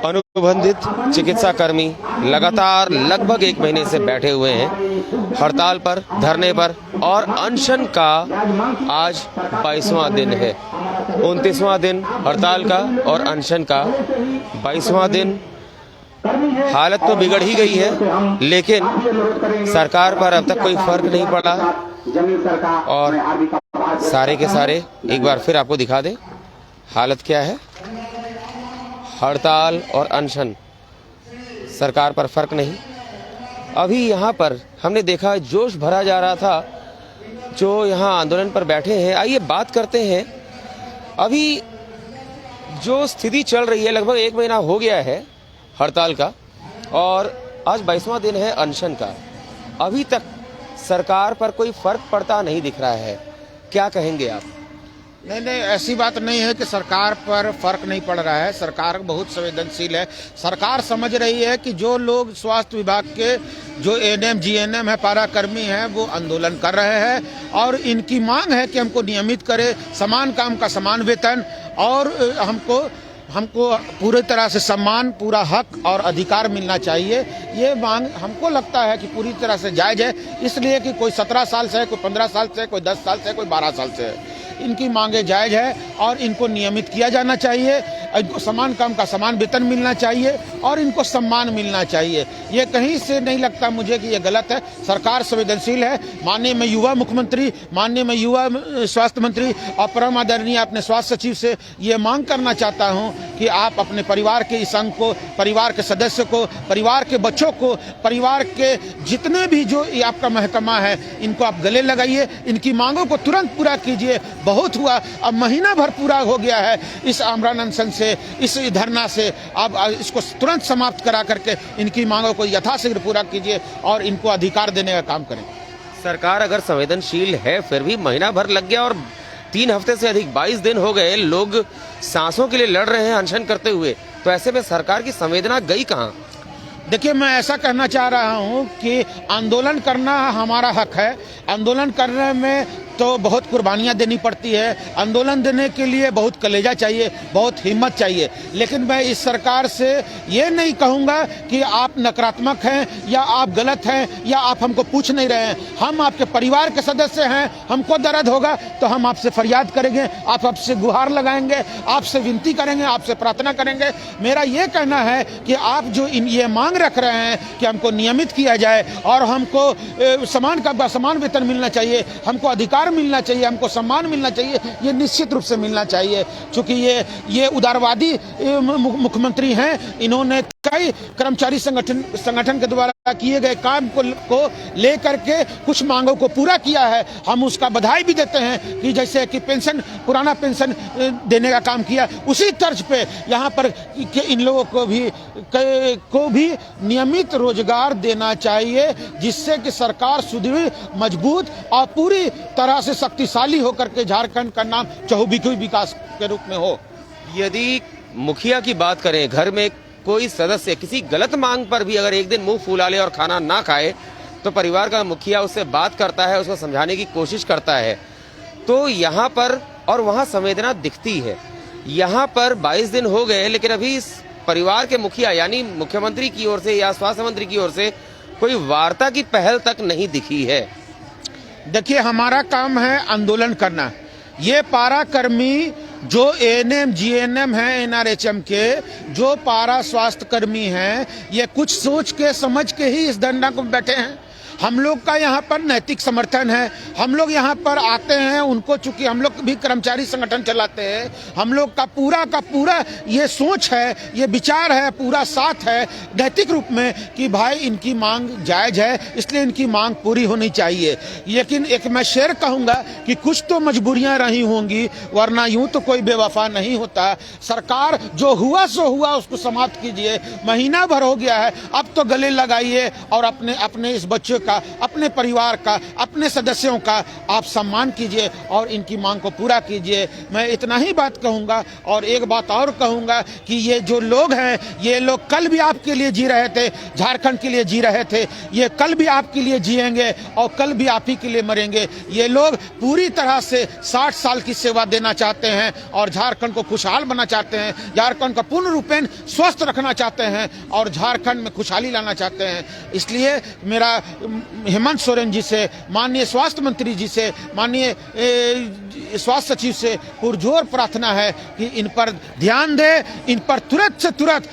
अनुबंधित चिकित्सा कर्मी लगातार लगभग 1 महीने से बैठे हुए हैं हड़ताल पर, धरने पर, और अनशन का आज 22वां दिन है। 29वां दिन हड़ताल का और अनशन का 22वां दिन। हालत तो बिगड़ ही गई है, लेकिन सरकार पर अब तक कोई फर्क नहीं पड़ा। और सारे के सारे एक बार फिर आपको दिखा दें हालत क्या है। हड़ताल और अनशन, सरकार पर फर्क नहीं। अभी यहाँ पर हमने देखा जोश भरा जा रहा था जो यहाँ आंदोलन पर बैठे हैं। आइए बात करते हैं। अभी जो स्थिति चल रही है, लगभग 1 महीना हो गया है हड़ताल का और आज 22वां दिन है अनशन का। अभी तक सरकार पर कोई फर्क पड़ता नहीं दिख रहा है। क्या कहेंगे आप? नहीं, ऐसी बात नहीं है कि सरकार पर फर्क नहीं पड़ रहा है। सरकार बहुत संवेदनशील है। सरकार समझ रही है कि जो लोग स्वास्थ्य विभाग के जो एएनएम जीएनएम है, पारा कर्मी हैं, वो आंदोलन कर रहे हैं और इनकी मांग है कि हमको नियमित करे, समान काम का समान वेतन, और हमको पूरी तरह से सम्मान, पूरा हक और अधिकार मिलना चाहिए। ये मांग हमको लगता है कि पूरी तरह से जायज है, इसलिए कि कोई 17 साल से है, कोई 15 साल से है, कोई 10 साल से है, कोई 12 साल से है। इनकी मांगे जायज है और इनको नियमित किया जाना चाहिए। इनको समान काम का समान वेतन मिलना चाहिए और इनको सम्मान मिलना चाहिए। ये कहीं से नहीं लगता मुझे कि ये गलत है। सरकार संवेदनशील है। माननीय मैं युवा मुख्यमंत्री, माननीय मैं युवा स्वास्थ्य मंत्री और परम आदरणीय अपने स्वास्थ्य सचिव से ये मांग करना चाहता हूँ कि आप अपने परिवार के इस अंग को, परिवार के सदस्य को, परिवार के बच्चों को, परिवार के जितने भी जो आपका महकमा है, इनको आप गले लगाइए, इनकी मांगों को तुरंत पूरा कीजिए। बहुत हुआ, अब महीना भर पूरा हो गया है इस आमरण अनशन से, इस धरना से। अब इसको तुरंत समाप्त करा करके इनकी मांगों को यथाशीघ्र पूरा कीजिए और इनको अधिकार देने का काम करें। सरकार अगर संवेदनशील है, फिर भी महीना भर लग गया और 3 हफ्ते से अधिक 22 दिन हो गए, लोग सांसों के लिए लड़ रहे हैं अनशन करते हुए। तो ऐसे में सरकार की संवेदना गई कहाँ? देखिए, मैं ऐसा कहना चाह रहा हूं कि आंदोलन करना हमारा हक है। आंदोलन करने में तो बहुत कुर्बानियां देनी पड़ती है। आंदोलन देने के लिए बहुत कलेजा चाहिए, बहुत हिम्मत चाहिए। लेकिन मैं इस सरकार से ये नहीं कहूँगा कि आप नकारात्मक हैं या आप गलत हैं या आप हमको पूछ नहीं रहे हैं। हम आपके परिवार के सदस्य हैं। हमको दर्द होगा तो हम आपसे फरियाद करेंगे, आपसे गुहार लगाएंगे, आपसे विनती करेंगे, आपसे प्रार्थना करेंगे। मेरा ये कहना है कि आप जो ये मांग रख रहे हैं कि हमको नियमित किया जाए और हमको समान वेतन मिलना चाहिए, हमको अधिकार मिलना चाहिए, हमको सम्मान मिलना चाहिए, ये निश्चित रूप से मिलना चाहिए। क्योंकि ये उदारवादी मुख्यमंत्री हैं। इन्होंने कई कर्मचारी संगठन के द्वारा किए गए काम को लेकर के कुछ मांगों को पूरा किया है। हम उसका बधाई भी देते हैं कि जैसे कि पेंशन, पुराना पेंशन देने का काम किया, उसी तर्ज पे यहाँ पर इन लोगों को भी नियमित रोजगार देना चाहिए, जिससे कि सरकार सुदृढ़, मजबूत और पूरी तरह से शक्तिशाली होकर के झारखंड का नाम चहुमुखी विकास के रूप में हो। यदि मुखिया की बात करें, घर में कोई सदस्य किसी गलत मांग पर भी अगर एक दिन मुंह फुला ले और खाना ना खाए, तो परिवार का मुखिया उससे बात करता है, उसको समझाने की कोशिश करता है। तो यहाँ पर और वहाँ संवेदना दिखती है। यहाँ पर 22 दिन हो गए, लेकिन अभी इस परिवार के मुखिया यानी मुख्यमंत्री की ओर से या स्वास्थ्य मंत्री की ओर से कोई वार्ता की पहल तक नहीं दिखी है। देखिए, हमारा काम है आंदोलन करना। ये पारा कर्मी जो एएनएम जीएनएम है, एनआरएचएम के जो पारा स्वास्थ्य कर्मी हैं, ये कुछ सोच के समझ के ही इस धरना को बैठे हैं। हम लोग का यहाँ पर नैतिक समर्थन है। हम लोग यहाँ पर आते हैं, उनको चूंकि हम लोग भी कर्मचारी संगठन चलाते हैं, हम लोग का पूरा ये सोच है, ये विचार है, पूरा साथ है नैतिक रूप में कि भाई इनकी मांग जायज है, इसलिए इनकी मांग पूरी होनी चाहिए। लेकिन एक मैं शेर कहूँगा कि कुछ तो मजबूरियाँ रही होंगी, वरना यूं तो कोई बेवफा नहीं होता। सरकार जो हुआ सो हुआ, उसको समाप्त कीजिए। महीना भर हो गया है, अब तो गले लगाइए और अपने इस बच्चे का का, अपने परिवार का, अपने सदस्यों का आप सम्मान कीजिए और इनकी मांग को पूरा कीजिए। मैं इतना ही बात कहूँगा और एक बात और कहूँगा कि ये जो लोग हैं, ये लोग कल भी आपके लिए जी रहे थे, झारखंड के लिए जी रहे थे, ये कल भी आपके लिए जिएंगे और कल भी आप ही के लिए मरेंगे। ये लोग पूरी तरह से 60 साल की सेवा देना चाहते हैं और झारखंड को खुशहाल बनना चाहते हैं, झारखंड का पूर्ण रूपेण स्वस्थ रखना चाहते हैं और झारखंड में खुशहाली लाना चाहते हैं। इसलिए मेरा हेमंत सोरेन जी से, माननीय स्वास्थ्य मंत्री जी से, माननीय स्वास्थ्य सचिव से पुरजोर प्रार्थना है कि इन पर ध्यान दें, इन पर तुरंत से तुरंत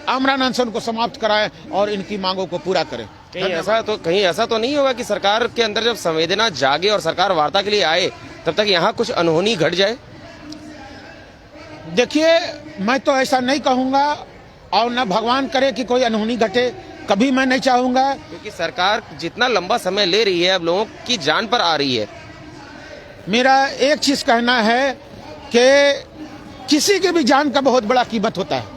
आमरण अनशन को समाप्त कराएं और इनकी मांगों को पूरा करें। कहीं ऐसा तो नहीं होगा कि सरकार के अंदर जब संवेदना जागे और सरकार वार्ता के लिए आए तब तक यहाँ कुछ अनहोनी घट जाए? देखिए, मैं तो ऐसा नहीं कहूँगा और न भगवान करे कि कोई अनहोनी घटे, कभी मैं नहीं चाहूँगा। क्योंकि सरकार जितना लंबा समय ले रही है, अब लोगों की जान पर आ रही है। मेरा एक चीज़ कहना है कि किसी की भी जान का बहुत बड़ा कीमत होता है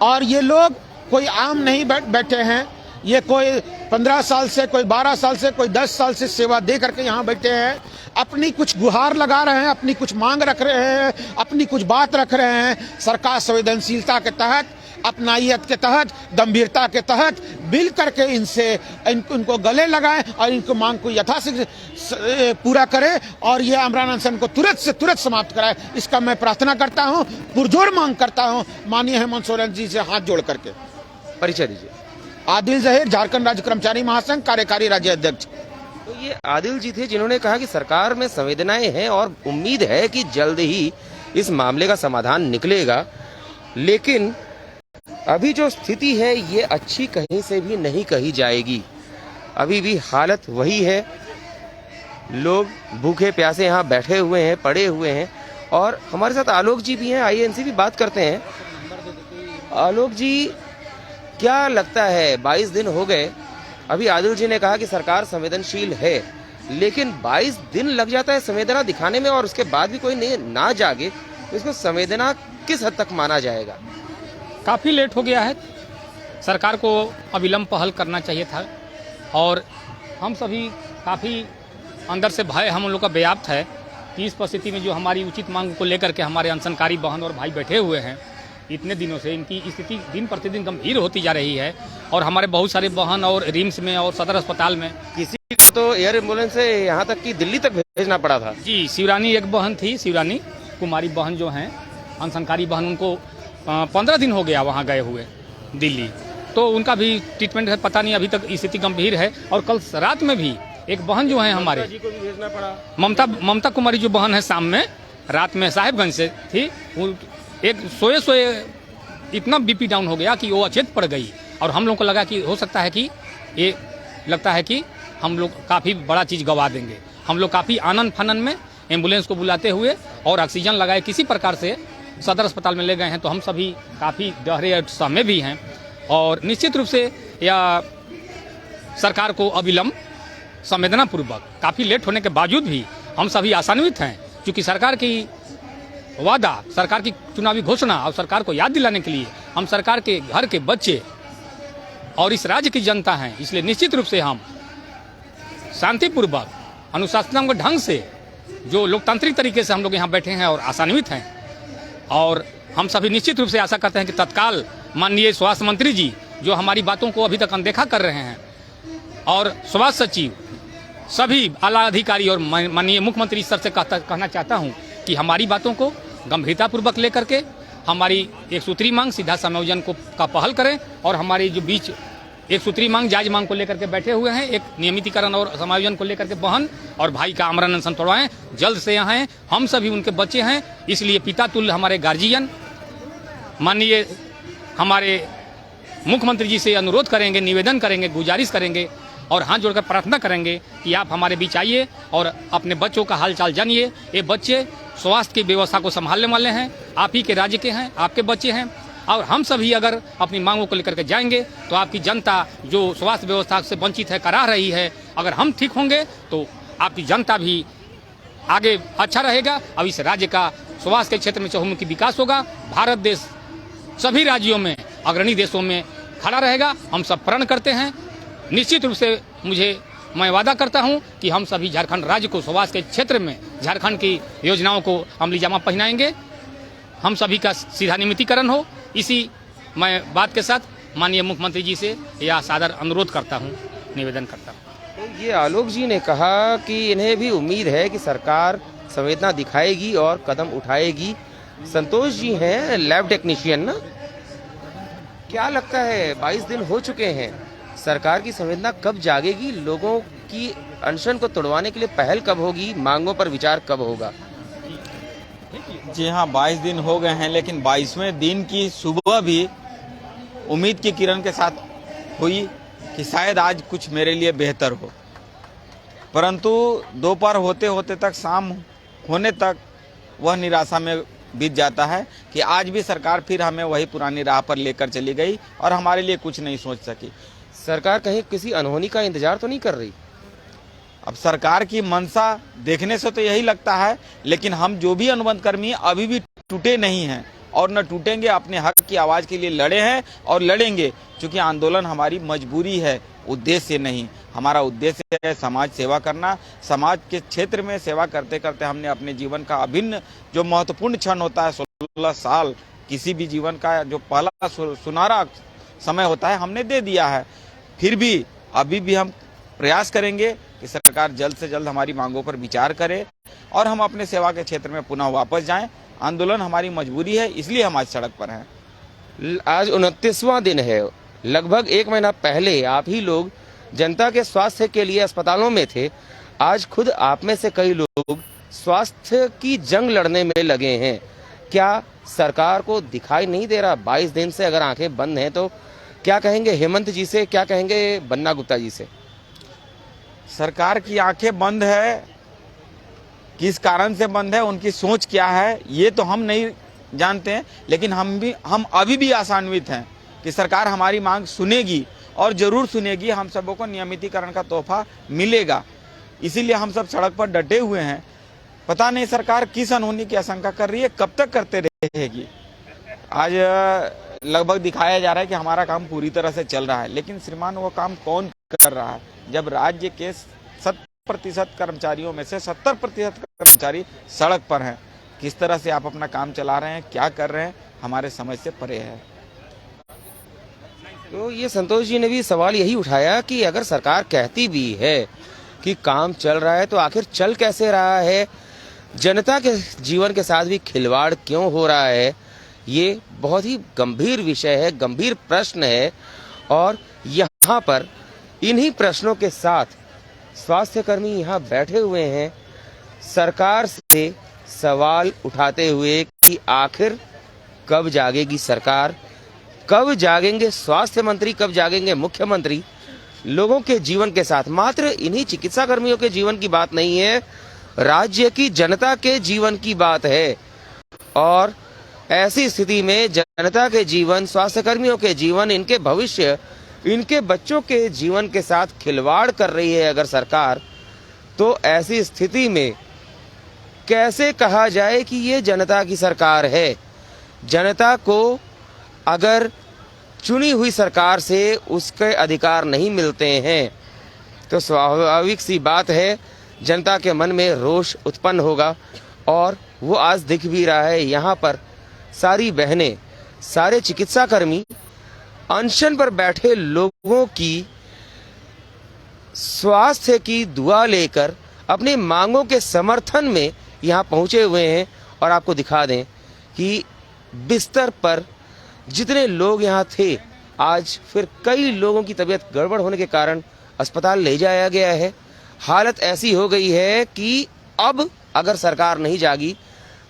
और ये लोग कोई आम नहीं बैठे हैं। ये कोई 15 साल से, कोई 12 साल से, कोई 10 साल से सेवा दे करके यहाँ बैठे हैं। अपनी कुछ गुहार लगा रहे हैं, अपनी कुछ मांग रख रहे हैं, अपनी कुछ बात रख रहे हैं। सरकार संवेदनशीलता के तहत, अपनाइयत के तहत, गंभीरता के तहत मिल करके इनको गले लगाएं और इनको मांग को यथाशीघ्र पूरा करे और ये आमरण अनशन को तुरंत से तुरंत समाप्त कराए। इसका मैं प्रार्थना करता हूँ, पुरजोर मांग करता हूँ माननीय हेमंत सोरेन जी से हाथ जोड़ करके। परिचय दीजिए। आदिल जहीर, झारखंड राज्य कर्मचारी महासंघ, कार्यकारी राज्य अध्यक्ष। तो ये आदिल जी थे जिन्होंने कहा कि सरकार में संवेदनाएं हैं और उम्मीद है कि जल्द ही इस मामले का समाधान निकलेगा, लेकिन अभी जो स्थिति है ये अच्छी कहीं से भी नहीं कही जाएगी। अभी भी हालत वही है, लोग भूखे प्यासे यहाँ बैठे हुए हैं, पड़े हुए हैं। और हमारे साथ आलोक जी भी हैं, आइए इनसे भी बात करते हैं। आलोक जी, क्या लगता है, 22 दिन हो गए, अभी आदिल जी ने कहा कि सरकार संवेदनशील है, लेकिन 22 दिन लग जाता है संवेदना दिखाने में और उसके बाद भी कोई ना जागे, तो इसको संवेदना किस हद तक माना जाएगा? काफ़ी लेट हो गया है, सरकार को अविलंब पहल करना चाहिए था और हम सभी काफ़ी अंदर से भय हम लोग का व्याप्त है कि इस परिस्थिति में जो हमारी उचित मांग को लेकर के हमारे अनशनकारी बहन और भाई बैठे हुए हैं, इतने दिनों से इनकी स्थिति दिन प्रतिदिन गंभीर होती जा रही है और हमारे बहुत सारे बहन और रिम्स में और सदर अस्पताल में, किसी को तो एयर एम्बुलेंस से यहाँ तक कि दिल्ली तक भेजना पड़ा था। जी, शिवरानी एक बहन थी, शिवरानी कुमारी बहन जो हैं अनशनकारी बहन, उनको 15 दिन हो गया वहाँ गए हुए दिल्ली, तो उनका भी ट्रीटमेंट है, पता नहीं अभी तक स्थिति गंभीर है। और कल रात में भी एक बहन जो है हमारे, जी को भी भेजना पड़ा। ममता कुमारी जो बहन है, शाम में रात में साहिबगंज से थी, वो एक सोए इतना बीपी डाउन हो गया कि वो अचेत पड़ गई और हम लोग को लगा कि हो सकता है कि ये लगता है कि हम लोग काफ़ी बड़ा चीज़ गवा देंगे। हम लोग काफ़ी आनंद फानन में एम्बुलेंस को बुलाते हुए और ऑक्सीजन लगाए किसी प्रकार से सदर अस्पताल में ले गए हैं, तो हम सभी काफ़ी डरे समय भी हैं और निश्चित रूप से या सरकार को अविलंब संवेदनापूर्वक काफ़ी लेट होने के बावजूद भी हम सभी आशान्वित हैं, क्योंकि सरकार की वादा, सरकार की चुनावी घोषणा और सरकार को याद दिलाने के लिए हम सरकार के घर के बच्चे और इस राज्य की जनता हैं। इसलिए निश्चित रूप से हम शांतिपूर्वक अनुशासनात्मक ढंग से जो लोकतांत्रिक तरीके से हम लोग यहाँ बैठे हैं और आशान्वित हैं और हम सभी निश्चित रूप से आशा करते हैं कि तत्काल माननीय स्वास्थ्य मंत्री जी जो हमारी बातों को अभी तक अनदेखा कर रहे हैं और स्वास्थ्य सचिव, सभी आला अधिकारी और माननीय मुख्यमंत्री स्तर से कहना चाहता हूं कि हमारी बातों को गंभीरतापूर्वक लेकर के हमारी एक सूत्री मांग सीधा समायोजन का पहल करें और हमारी जो बीच एक सूत्री मांग, जायज मांग को लेकर के बैठे हुए हैं, एक नियमितीकरण और समायोजन को लेकर के बहन और भाई का आमरण अनशन तोड़वाएं, जल्द से यहाँ हैं। हम सभी उनके बच्चे हैं, इसलिए पिता तुल्य हमारे गार्जियन माननीय हमारे मुख्यमंत्री जी से अनुरोध करेंगे, निवेदन करेंगे, गुजारिश करेंगे और हाथ जोड़कर प्रार्थना करेंगे कि आप हमारे बीच आइए और अपने बच्चों का हालचाल जानिए। ये बच्चे स्वास्थ्य की व्यवस्था को संभालने वाले हैं, आप ही के राज्य के हैं, आपके बच्चे हैं और हम सभी अगर अपनी मांगों को लेकर के जाएंगे तो आपकी जनता जो स्वास्थ्य व्यवस्था से वंचित है, करा रही है, अगर हम ठीक होंगे तो आपकी जनता भी आगे अच्छा रहेगा और इस राज्य का स्वास्थ्य के क्षेत्र में चहुमुखी विकास होगा। भारत देश सभी राज्यों में अग्रणी देशों में खड़ा रहेगा। हम सब प्रण करते हैं, निश्चित रूप से मैं वादा करता हूं कि हम सभी झारखंड राज्य को स्वास्थ्य के क्षेत्र में झारखंड की योजनाओं को अमली जामा पहनाएंगे। हम सभी का सीधा नियमितीकरण हो। इसी मैं बात के साथ माननीय मुख्यमंत्री जी से यह सादर अनुरोध करता हूं, निवेदन करता हूं। तो ये आलोक जी ने कहा कि इन्हें भी उम्मीद है कि सरकार संवेदना दिखाएगी और कदम उठाएगी। संतोष जी हैं लैब टेक्नीशियन ना, क्या लगता है 22 दिन हो चुके हैं, सरकार की संवेदना कब जागेगी? लोगों की अनशन को तोड़वाने के लिए पहल कब होगी? मांगों पर विचार कब होगा? जी हाँ, 22 दिन हो गए हैं, लेकिन 22वें दिन की सुबह भी उम्मीद की किरण के साथ हुई कि शायद आज कुछ मेरे लिए बेहतर हो, परंतु दोपहर होते होते तक, शाम होने तक वह निराशा में बीत जाता है कि आज भी सरकार फिर हमें वही पुरानी राह पर लेकर चली गई और हमारे लिए कुछ नहीं सोच सकी। सरकार कहीं किसी अनहोनी का इंतजार तो नहीं कर रही? अब सरकार की मंशा देखने से तो यही लगता है, लेकिन हम जो भी अनुबंध कर्मी अभी भी टूटे नहीं हैं और न टूटेंगे। अपने हक की आवाज के लिए लड़े हैं और लड़ेंगे, क्योंकि आंदोलन हमारी मजबूरी है, उद्देश्य नहीं। हमारा उद्देश्य है समाज सेवा करना। समाज के क्षेत्र में सेवा करते करते हमने अपने जीवन का अभिन्न जो महत्वपूर्ण क्षण होता है 16 साल, किसी भी जीवन का जो पहला सुनहरा समय होता है, हमने दे दिया है। फिर भी अभी भी हम प्रयास करेंगे कि सरकार जल्द से जल्द हमारी मांगों पर विचार करे और हम अपने सेवा के क्षेत्र में पुनः वापस जाएं। आंदोलन हमारी मजबूरी है, इसलिए हम आज सड़क पर हैं। आज 29वां दिन है। लगभग 1 महीना पहले आप ही लोग जनता के स्वास्थ्य के लिए अस्पतालों में थे। आज खुद आप में से कई लोग स्वास्थ्य की जंग लड़ने में लगे हैं। क्या सरकार को दिखाई नहीं दे रहा? 22 दिन से अगर आंखें बंद हैं तो क्या कहेंगे हेमंत जी से, क्या कहेंगे बन्ना गुप्ता जी से? सरकार की आंखें बंद है, किस कारण से बंद है, उनकी सोच क्या है, ये तो हम नहीं जानते हैं, लेकिन हम अभी भी आशान्वित हैं कि सरकार हमारी मांग सुनेगी और जरूर सुनेगी। हम सबों को नियमितीकरण का तोहफा मिलेगा, इसीलिए हम सब सड़क पर डटे हुए हैं। पता नहीं सरकार किस अनहोनी की आशंका कर रही है, कब तक करते रहेगी। आज लगभग दिखाया जा रहा है कि हमारा काम पूरी तरह से चल रहा है, लेकिन श्रीमान वो काम कौन कर रहा है जब राज्य के 100% कर्मचारियों में से 70% कर्मचारी सड़क पर हैं? किस तरह से आप अपना काम चला रहे हैं, क्या कर रहे हैं, हमारे समझ से परे है। तो ये संतोष जी ने भी सवाल यही उठाया कि अगर सरकार कहती भी है कि काम चल रहा है तो आखिर चल कैसे रहा है? जनता के जीवन के साथ भी खिलवाड़ क्यों हो रहा है? ये बहुत ही गंभीर विषय है, गंभीर प्रश्न है। और यहाँ पर इन्हीं प्रश्नों के साथ स्वास्थ्य कर्मी यहाँ बैठे हुए हैं, सरकार से सवाल उठाते हुए कि आखिर कब जागेगी सरकार, कब जागेंगे स्वास्थ्य मंत्री, कब जागेंगे मुख्यमंत्री? लोगों के जीवन के साथ, मात्र इन्हीं चिकित्सा कर्मियों के जीवन की बात नहीं है, राज्य की जनता के जीवन की बात है। और ऐसी स्थिति में जनता के जीवन, स्वास्थ्य कर्मियों के जीवन, इनके भविष्य, इनके बच्चों के जीवन के साथ खिलवाड़ कर रही है अगर सरकार, तो ऐसी स्थिति में कैसे कहा जाए कि ये जनता की सरकार है? जनता को अगर चुनी हुई सरकार से उसके अधिकार नहीं मिलते हैं तो स्वाभाविक सी बात है जनता के मन में रोष उत्पन्न होगा। और वो आज दिख भी रहा है। यहाँ पर सारी बहनें, सारे चिकित्सा कर्मी अनशन पर बैठे लोगों की स्वास्थ्य की दुआ लेकर अपनी मांगों के समर्थन में यहाँ पहुँचे हुए हैं। और आपको दिखा दें कि बिस्तर पर जितने लोग यहाँ थे, आज फिर कई लोगों की तबीयत गड़बड़ होने के कारण अस्पताल ले जाया गया है। हालत ऐसी हो गई है कि अब अगर सरकार नहीं जागी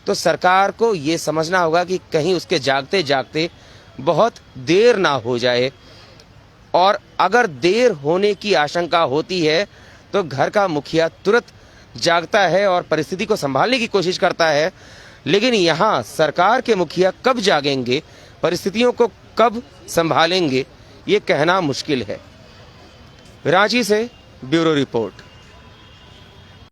तो सरकार को ये समझना होगा कि कहीं उसके जागते जागते बहुत देर ना हो जाए। और अगर देर होने की आशंका होती है तो घर का मुखिया तुरंत जागता है और परिस्थिति को संभालने की कोशिश करता है। लेकिन यहाँ सरकार के मुखिया कब जागेंगे, परिस्थितियों को कब संभालेंगे, ये कहना मुश्किल है। रांची से ब्यूरो रिपोर्ट।